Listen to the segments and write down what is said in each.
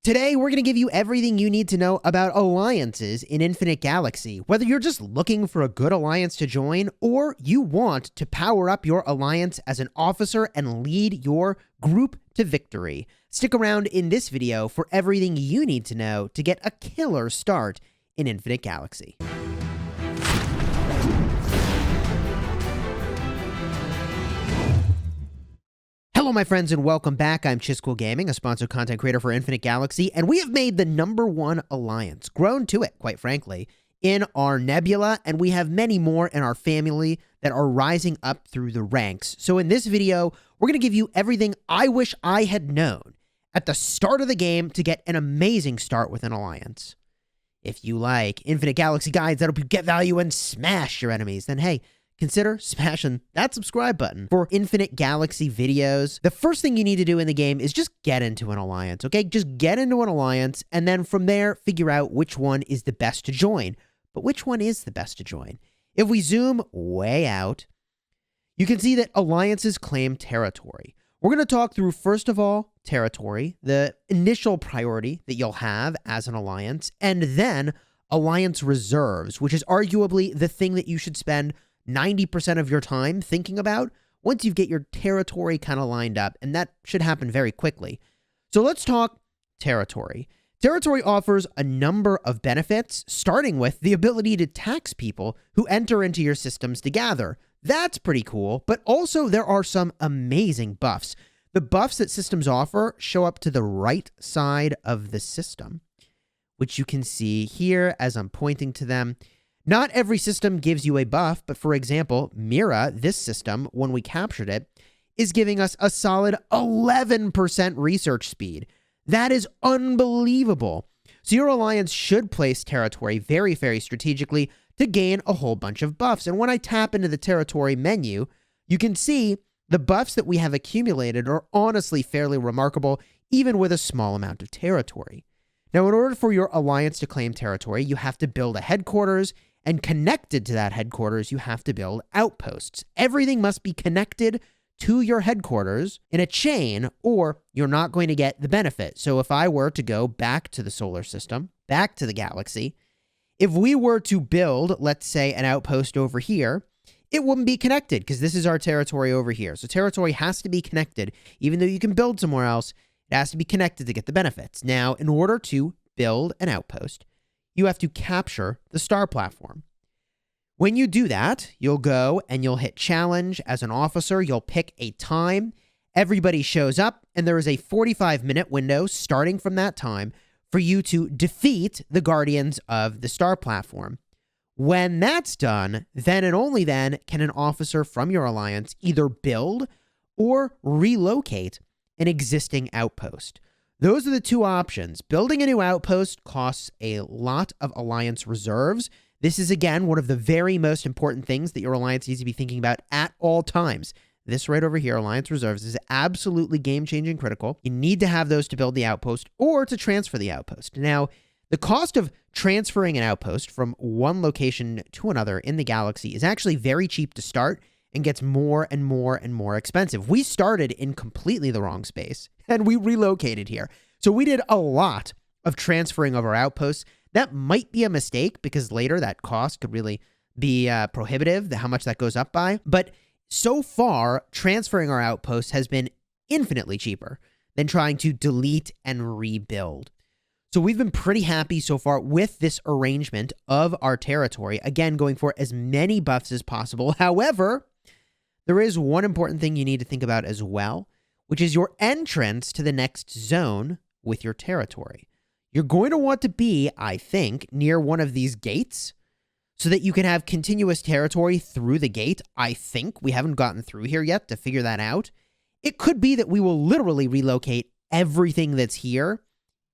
Today, we're going to give you everything you need to know about alliances in Infinite Galaxy. Whether you're just looking for a good alliance to join, or you want to power up your alliance as an officer and lead your group to victory. Stick around in this video for everything you need to know to get a killer start in Infinite Galaxy. Hello, my friends, and welcome back. I'm Chisgule Gaming, a sponsored content creator for Infinite Galaxy, and we have made the #1 alliance, grown to it, quite frankly, in our nebula, and we have many more in our family that are rising up through the ranks. So in this video, we're going to give you everything I wish I had known at the start of the game to get an amazing start with an alliance. If you like Infinite Galaxy guides that'll get value and smash your enemies, then hey, consider smashing that subscribe button for Infinite Galaxy videos. The first thing you need to do in the game is just get into an alliance, okay? Just get into an alliance, and then from there, figure out which one is the best to join. But which one is the best to join? If we zoom way out, you can see that alliances claim territory. We're going to talk through, first of all, territory, the initial priority that you'll have as an alliance, and then alliance reserves, which is arguably the thing that you should spend 90% of your time thinking about once you get your territory kind of lined up, and that should happen very quickly. So let's talk territory. Territory offers a number of benefits, starting with the ability to tax people who enter into your systems to gather. That's pretty cool, but also there are some amazing buffs. The buffs that systems offer show up to the right side of the system, which you can see here as I'm pointing to them. Not every system gives you a buff, but for example, Mira, this system, when we captured it, is giving us a solid 11% research speed. That is unbelievable. So your alliance should place territory very, very strategically to gain a whole bunch of buffs. And when I tap into the territory menu, you can see the buffs that we have accumulated are honestly fairly remarkable, even with a small amount of territory. Now, in order for your alliance to claim territory, you have to build a headquarters, and connected to that headquarters, you have to build outposts. Everything must be connected to your headquarters in a chain, or you're not going to get the benefit. So if I were to go back to the solar system, back to the galaxy, if we were to build, let's say, an outpost over here, it wouldn't be connected because this is our territory over here. So territory has to be connected. Even though you can build somewhere else, it has to be connected to get the benefits. Now, in order to build an outpost, you have to capture the star platform. When you do that, you'll go and you'll hit challenge as an officer. You'll pick a time. Everybody shows up, and there is a 45-minute window starting from that time for you to defeat the guardians of the star platform. When that's done, then and only then can an officer from your alliance either build or relocate an existing outpost. Those are the two options. Building a new outpost costs a lot of alliance reserves. This is, again, one of the very most important things that your alliance needs to be thinking about at all times. This right over here, alliance reserves, is absolutely game-changing critical. You need to have those to build the outpost or to transfer the outpost. Now, the cost of transferring an outpost from one location to another in the galaxy is actually very cheap to start and gets more and more and more expensive. We started in completely the wrong space, and we relocated here. So we did a lot of transferring of our outposts. That might be a mistake because later that cost could really be prohibitive, how much that goes up by. But so far, transferring our outposts has been infinitely cheaper than trying to delete and rebuild. So we've been pretty happy so far with this arrangement of our territory. Again, going for as many buffs as possible. However, there is one important thing you need to think about as well, which is your entrance to the next zone with your territory. You're going to want to be, I think, near one of these gates so that you can have continuous territory through the gate. I think we haven't gotten through here yet to figure that out. It could be that we will literally relocate everything that's here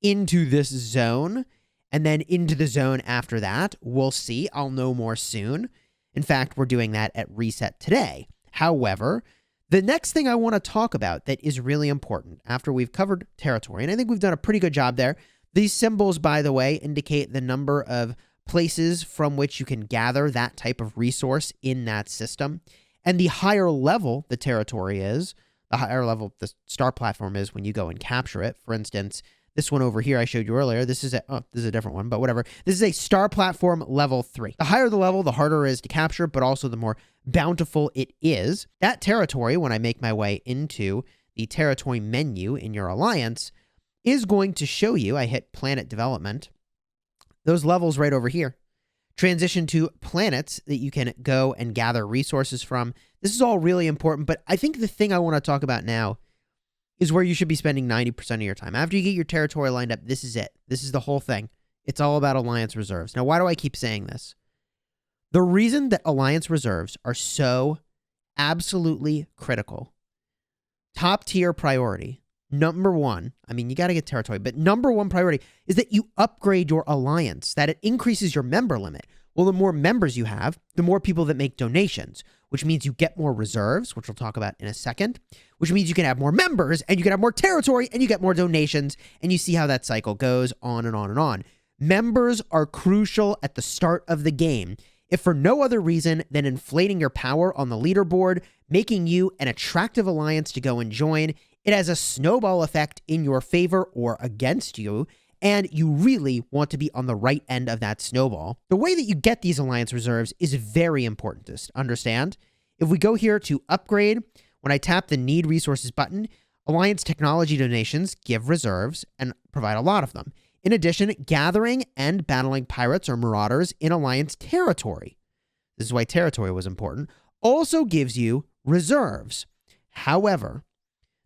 into this zone and then into the zone after that. We'll see. I'll know more soon. In fact, we're doing that at reset today. However, the next thing I want to talk about that is really important after we've covered territory, and I think we've done a pretty good job there. These symbols, by the way, indicate the number of places from which you can gather that type of resource in that system. And the higher level the territory is, the higher level the star platform is when you go and capture it. For instance, This one over here I showed you earlier, this is a different one, but whatever. This is a star platform level 3. The higher the level, the harder it is to capture, but also the more bountiful it is. That territory, when I make my way into the territory menu in your alliance, is going to show you, I hit planet development, those levels right over here. Transition to planets that you can go and gather resources from. This is all really important, but I think the thing I want to talk about now is where you should be spending 90% of your time. After you get your territory lined up, this is it. This is the whole thing. It's all about alliance reserves. Now, why do I keep saying this? The reason that alliance reserves are so absolutely critical, top tier priority, number one, I mean, you got to get territory, but number one priority is that you upgrade your alliance, that it increases your member limit. Well, the more members you have, the more people that make donations, which means you get more reserves, which we'll talk about in a second, which means you can have more members and you can have more territory and you get more donations, and you see how that cycle goes on and on and on. Members are crucial at the start of the game, if for no other reason than inflating your power on the leaderboard, making you an attractive alliance to go and join. It has a snowball effect in your favor or against you, and you really want to be on the right end of that snowball. The way that you get these alliance reserves is very important to understand. If we go here to upgrade, when I tap the need resources button, alliance technology donations give reserves and provide a lot of them. In addition, gathering and battling pirates or marauders in alliance territory, this is why territory was important, also gives you reserves. However,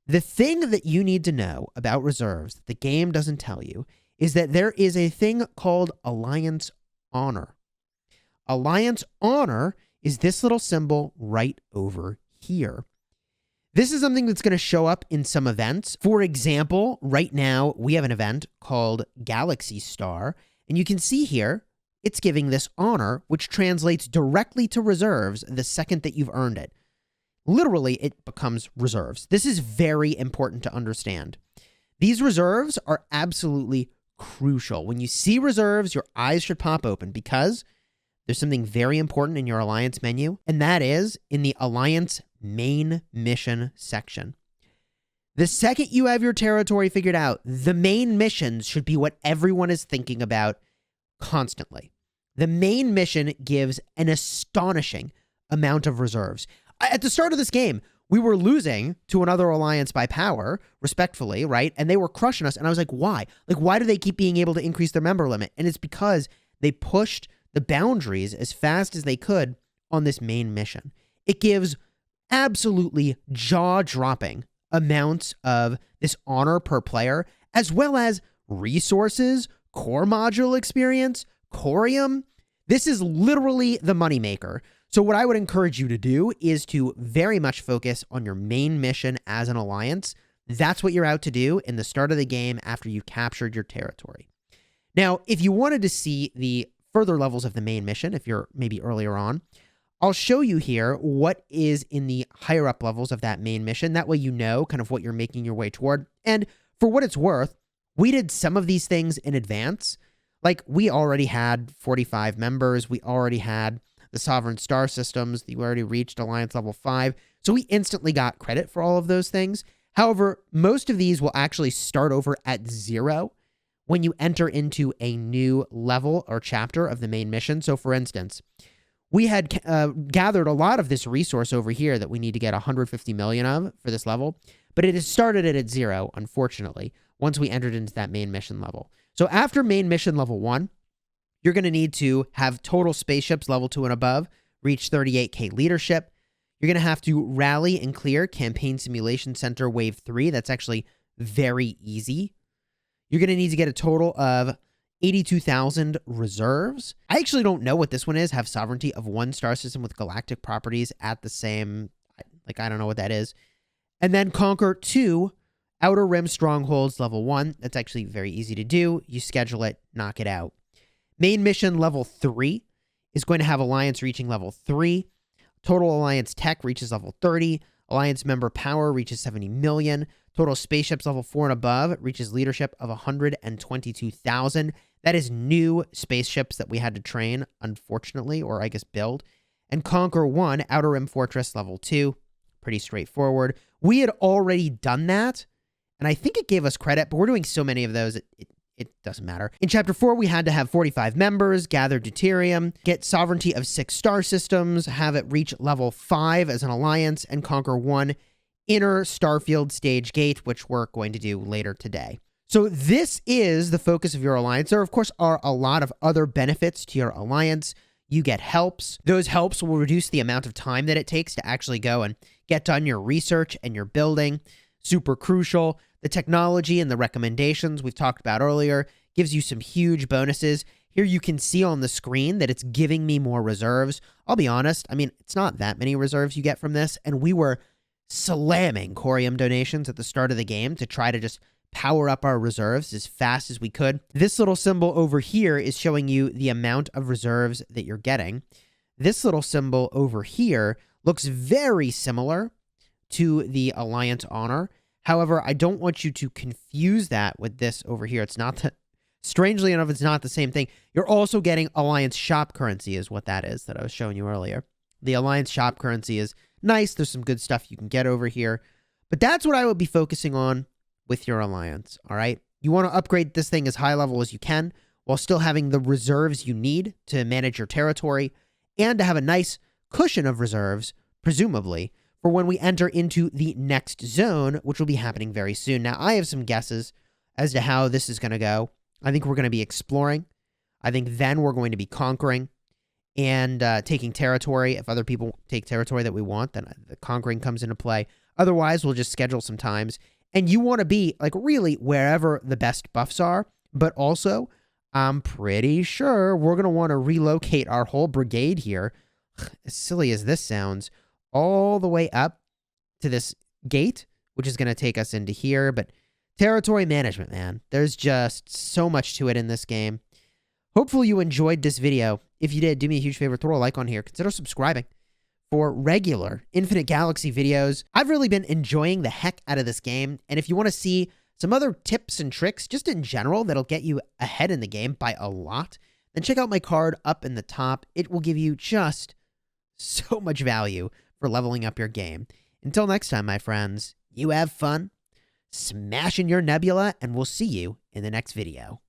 the thing that you need to know about reserves that the game doesn't tell you is that there is a thing called Alliance Honor. Alliance Honor is this little symbol right over here. This is something that's going to show up in some events. For example, right now we have an event called Galaxy Star, and you can see here it's giving this honor, which translates directly to reserves the second that you've earned it. Literally, it becomes reserves. This is very important to understand. These reserves are absolutely crucial. When you see reserves, your eyes should pop open because there's something very important in your alliance menu, and that is in the alliance main mission section. The second you have your territory figured out, the main missions should be what everyone is thinking about constantly. The main mission gives an astonishing amount of reserves. At the start of this game, we were losing to another alliance by power, respectfully, right? And they were crushing us. And I was like, why? Like, why do they keep being able to increase their member limit? And it's because they pushed the boundaries as fast as they could on this main mission. It gives absolutely jaw-dropping amounts of this honor per player, as well as resources, core module experience, corium. This is literally the moneymaker. So what I would encourage you to do is to very much focus on your main mission as an alliance. That's what you're out to do in the start of the game after you've captured your territory. Now, if you wanted to see the further levels of the main mission, if you're maybe earlier on, I'll show you here what is in the higher up levels of that main mission. That way you know kind of what you're making your way toward. And for what it's worth, we did some of these things in advance. Like, we already had 45 members. We already had the Sovereign Star Systems. We already reached Alliance Level 5. So we instantly got credit for all of those things. However, most of these will actually start over at 0 when you enter into a new level or chapter of the main mission. So for instance, we had gathered a lot of this resource over here that we need to get 150 million of for this level, but it has started at 0, unfortunately, once we entered into that main mission level. So after main mission level 1, you're going to need to have total spaceships level 2 and above, reach 38k leadership. You're going to have to rally and clear Campaign Simulation Center Wave 3. That's actually very easy. You're going to need to get a total of 82,000 reserves. I actually don't know what this one is. Have sovereignty of one star system with galactic properties at the same, like, I don't know what that is. And then conquer 2 Outer Rim Strongholds level 1. That's actually very easy to do. You schedule it, knock it out. Main mission level 3 is going to have Alliance reaching level 3. Total Alliance tech reaches level 30. Alliance member power reaches 70 million. Total spaceships level 4 and above reaches leadership of 122,000. That is new spaceships that we had to train, unfortunately, or I guess build. And Conquer 1, Outer Rim Fortress level 2. Pretty straightforward. We had already done that And I think it gave us credit, but we're doing so many of those, it doesn't matter. In Chapter 4, we had to have 45 members, gather deuterium, get sovereignty of 6 star systems, have it reach level 5 as an alliance, and conquer 1 inner starfield stage gate, which we're going to do later today. So this is the focus of your alliance. There, of course, are a lot of other benefits to your alliance. You get helps. Those helps will reduce the amount of time that it takes to actually go and get done your research and your building. Super crucial. The technology and the recommendations we've talked about earlier gives you some huge bonuses. Here you can see on the screen that it's giving me more reserves. I'll be honest, I mean, it's not that many reserves you get from this, and we were slamming Corium donations at the start of the game to try to just power up our reserves as fast as we could. This little symbol over here is showing you the amount of reserves that you're getting. This little symbol over here looks very similar to the Alliance Honor. However, I don't want you to confuse that with this over here. It's not strangely enough, it's not the same thing. You're also getting Alliance Shop Currency is what that is that I was showing you earlier. The Alliance Shop Currency is nice. There's some good stuff you can get over here. But that's what I would be focusing on with your alliance, all right? You want to upgrade this thing as high level as you can while still having the reserves you need to manage your territory and to have a nice cushion of reserves, presumably, for when we enter into the next zone, which will be happening very soon. Now, I have some guesses as to how this is going to go. I think we're going to be exploring. I think then we're going to be conquering and taking territory. If other people take territory that we want, then the conquering comes into play. Otherwise, we'll just schedule some times. And you want to be, like, really wherever the best buffs are. But also, I'm pretty sure we're going to want to relocate our whole brigade here, as silly as this sounds, all the way up to this gate, which is going to take us into here. But territory management, man, there's just so much to it in this game. Hopefully you enjoyed this video. If you did, do me a huge favor, throw a like on here. Consider subscribing for regular Infinite Galaxy videos. I've really been enjoying the heck out of this game, and if you want to see some other tips and tricks, just in general, that'll get you ahead in the game by a lot, then check out my card up in the top. It will give you just so much value for leveling up your game. Until next time, my friends, you have fun smashing your nebula, and we'll see you in the next video.